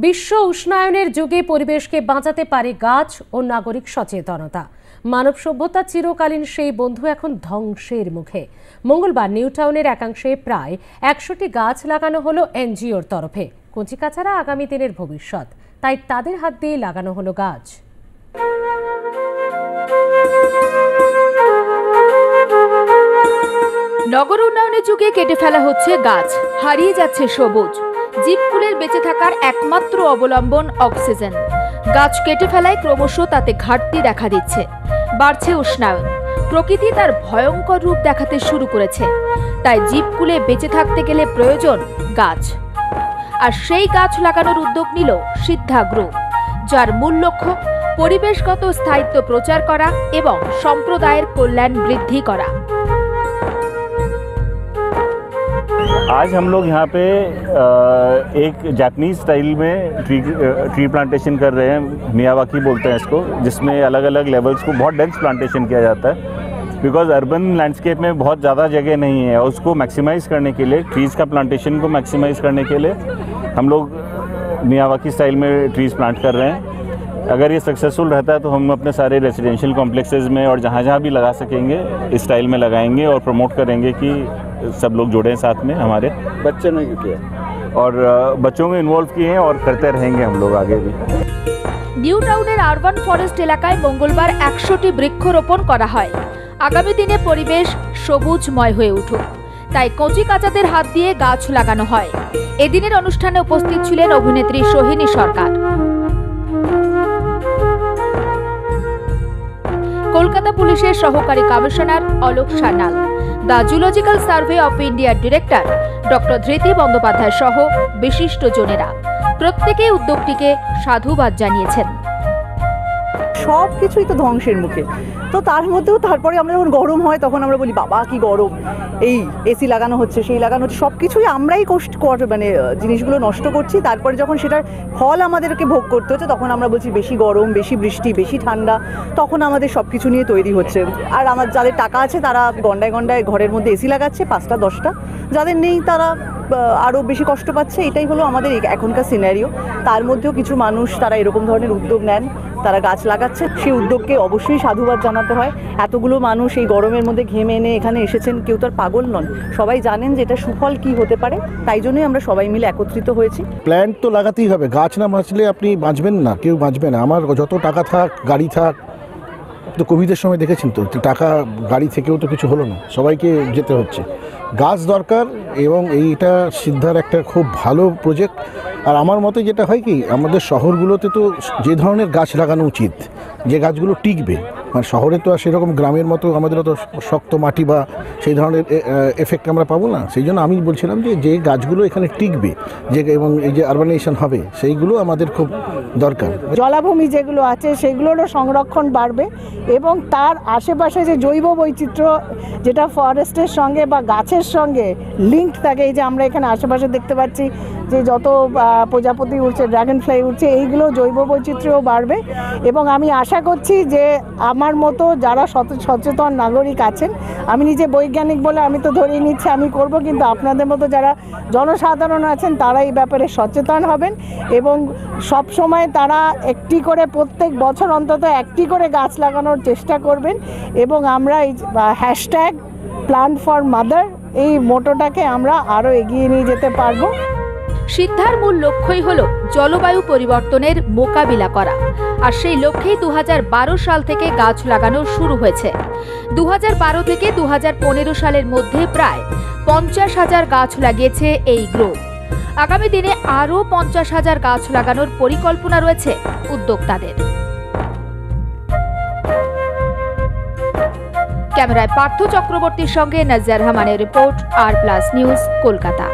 বিশ্ব উষ্ণায়নের যুগে পরিবেশকে বাঁচাতে পারে গাছ ও নাগরিক সচেতনতা। মানব সভ্যতা চিরকালীন সেই বন্ধু এখন ধ্বংসের মুখে। মঙ্গলবার নিউ টাউনের একাংশে প্রায় 100টি গাছ লাগানো হলো এনজিওর তরফে। কচিকাঁচারা আগামী দিনের ভবিষ্যৎ, তাই তাদের হাত দিয়ে লাগানো হলো গাছ। নগর উন্নয়নের যুগে কেটে ফেলা হচ্ছে গাছ, হারিয়ে যাচ্ছে সবুজ। জীবকুলের বেঁচে থাকার একমাত্র অবলম্বন অক্সিজেন। গাছ কেটে ফেলায় ক্রমশ তাতে ঘাটতি দেখা দিচ্ছে, বাড়ছে উষ্ণায়ন। প্রকৃতি তার ভয়ঙ্কর রূপ দেখাতে শুরু করেছে। তাই জীবকুলে বেঁচে থাকতে গেলে প্রয়োজন গাছ। আর সেই গাছ লাগানোর উদ্যোগ নিল সিদ্ধা গ্রুপ, যার মূল লক্ষ্য পরিবেশগত স্থায়িত্ব প্রচার করা এবং সম্প্রদায়ের কল্যাণ বৃদ্ধি করা। आज हम लोग यहाँ पे एक जापानीज स्टाइल में ट्री प्लांटेशन कर रहे हैं। मियावाकी बोलते हैं इसको, जिसमें अलग अलग लेवल्स को बहुत डेंस प्लांटेशन किया जाता है। बिकॉज अर्बन लैंडस्केप में बहुत ज़्यादा जगह नहीं है, और उसको मैक्सिमाइज़ करने के लिए, ट्रीज़ का प्लांटेशन को मैक्सिमाइज़ करने के लिए हम लोग मियावाकी स्टाइल में ट्रीज़ प्लांट कर रहे हैं। अगर ये सक्सेसफुल रहता है तो हम अपने सारे रेजिडेंशियल कॉम्प्लेक्सेस में और जहाँ जहाँ भी लगा सकेंगे इस स्टाइल में लगाएंगे, और प्रमोट करेंगे कि सब लोग जुड़े हैं साथ में। हमारे बच्चे ने किया और बच्चों को इन्वॉल्व किए हैं और करते रहेंगे हम लोग आगे भी। নিউ টাউনের আরবান ফরেস্ট এলাকায় মঙ্গলবার 100টি বৃক্ষরোপণ করা হয়। আগামী দিনে পরিবেশ সবুজময় হয়ে উঠুক, তাই কচিকাঁচাদের হাত দিয়ে গাছ লাগানো হয়। এদিনের অনুষ্ঠানে উপস্থিত ছিলেন অভিনেত্রী সোহিনী সরকার, কলকাতা পুলিশের সহকারী commissioner Alok Sanyal, the zoological survey of ইন্ডিয়ার ডিরেক্টর ডক্টর ধৃতি বন্দ্যোপাধ্যায় সহ বিশিষ্টজনেরা। প্রত্যেকেই উদ্যোগটিকে সাধুবাদ জানিয়েছেন। সব কিছুই তো ধ্বংসের মুখে, তো তার মধ্যেও তারপরে আমরা যখন গরম হয় তখন আমরা বলি বাবা কি গরম, এই এসি লাগানো হচ্ছে, সেই লাগানো হচ্ছে, সব কিছুই আমরাই মানে জিনিসগুলো নষ্ট করছি। তারপরে যখন সেটার ফল আমাদেরকে ভোগ করতে হচ্ছে তখন আমরা বলছি বেশি গরম, বেশি বৃষ্টি, বেশি ঠান্ডা। তখন আমাদের সব কিছু নিয়ে তৈরি হচ্ছে। আর আমার যাদের টাকা আছে তারা গন্ডায় গন্ডায় ঘরের মধ্যে এসি লাগাচ্ছে 5টা 10টা, যাদের নেই তারা আরও বেশি কষ্ট পাচ্ছে। এটাই হলো আমাদের এখনকার সিনারিও। তার মধ্যেও কিছু মানুষ তারা এরকম ধরনের উদ্যোগ নেন, তারা গাছ লাগাচ্ছে। সেই উদ্যোগকে অবশ্যই সাধুবাদ জানাতে হয়। এতগুলো মানুষ এই গরমের মধ্যে ঘেমে এনে এখানে এসেছেন, কেউ তো আর পাগল নন, সবাই জানেন যে এটা সুফল কি হতে পারে। তাই জন্যই আমরা সবাই মিলে একত্রিত হয়েছি। প্ল্যান্ট তো লাগাতেই হবে, গাছ না বাঁচলে আপনি বাঁচবেন না, কেউ বাঁচবে না। আমার যত টাকা থাক, গাড়ি থাক, তো কোভিডের সময় দেখেছেন তো টাকা গাড়ি থেকেও তো কিছু হলো না, সবাইকে যেতে হচ্ছে। গাছ দরকার, এবং এইটা সিদ্ধার একটা খুব ভালো প্রজেক্ট। আর আমার মতে যেটা হয় কি, আমাদের শহরগুলোতে তো যে ধরনের গাছ লাগানো উচিত, যে গাছগুলো টিকবে। মানে শহরে তো আর সেরকম গ্রামের মতো আমাদের তো শক্ত মাটি বা সেই ধরনের এফেক্ট আমরা পাবো না। সেই জন্য আমি বলছিলাম যে যে গাছগুলো এখানে টিকবে, যে এবং এই যে আরবানাইজেশন হবে, সেইগুলো আমাদের খুব দরকার। জলাভূমি যেগুলো আছে সেগুলোরও সংরক্ষণ বাড়বে, এবং তার আশেপাশে যে জৈব বৈচিত্র্য যেটা ফরেস্টের সঙ্গে বা গাছের সঙ্গে লিঙ্কড থাকে, এই যে আমরা এখানে আশেপাশে দেখতে পাচ্ছি যে যত প্রজাপতি উঠছে, ড্রাগন ফ্লাই উঠছে, এইগুলো জৈব বৈচিত্র্যও বাড়বে। এবং আমি আশা করছি যে আমার মতো যারা সচেতন নাগরিক আছেন, আমি নিজে বৈজ্ঞানিক বলে আমি তো ধরিয়ে নিচ্ছি আমি করব, কিন্তু আপনাদের মতো যারা জনসাধারণ আছেন তারা এই ব্যাপারে সচেতন হবেন, এবং সব সময় তারা একটি করে প্রত্যেক বছর অন্তত একটি করে গাছ লাগানোর চেষ্টা করবেন। এবং আমরা এই হ্যাশট্যাগ প্ল্যান্ট ফর মাদার, এই মোটোটাকে আমরা আরও এগিয়ে নিয়ে যেতে পারবো। সিদ্ধার মূল লক্ষ্যই হল জলবায়ু পরিবর্তনের মোকাবিলা করা। আর সেই লক্ষ্যেই 2012 সাল থেকে গাছ লাগানো শুরু হয়েছে। 2012 থেকে 2015 সালের মধ্যে প্রায় 50,000 গাছ লাগিয়েছে এই গ্রুপ। আগামী দিনে আরও 50,000 গাছ লাগানোর পরিকল্পনা রয়েছে উদ্যোক্তাদের। ক্যামেরায় পার্থ চক্রবর্তীর সঙ্গে নাজিয়া রহমানের রিপোর্ট, আর প্লাস নিউজ, কলকাতা।